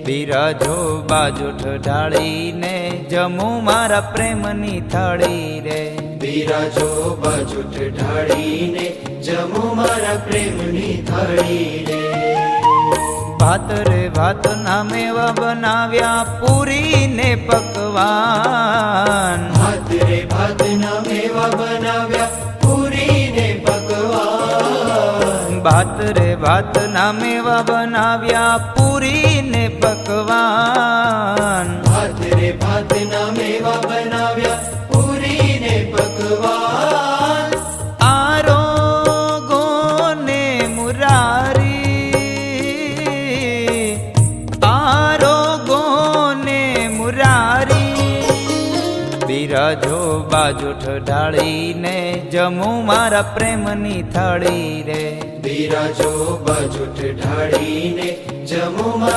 બિરાજો બાજુઠ ઢાળીને જમું મારા પ્રેમની થાળી રે. બિરાજો બાજુઠ ઢાળીને જમું મારા પ્રેમની થાળી રે. ભાત રે ભાત ના મેવા બનાવ્યા પૂરી ને પકવાન. ભાત રે ભાત ના મેવા બનાવ્યા પૂરી ને પકવાન. ભાત રે ભાત ના મેવા બનાવ્યા પૂરી ને પકવાન. ભાત રે ભાત ના મેવા બનાવ્યા પૂરી ને પકવાન. આરોગો ને મુરારી, આરોગો ને મુરારી. બિરાજો બાજુઠ ઢાળીને જમું મારા પ્રેમની થાળી રે. બિરાજો બાજુઠ ઢાળીને જમું મારા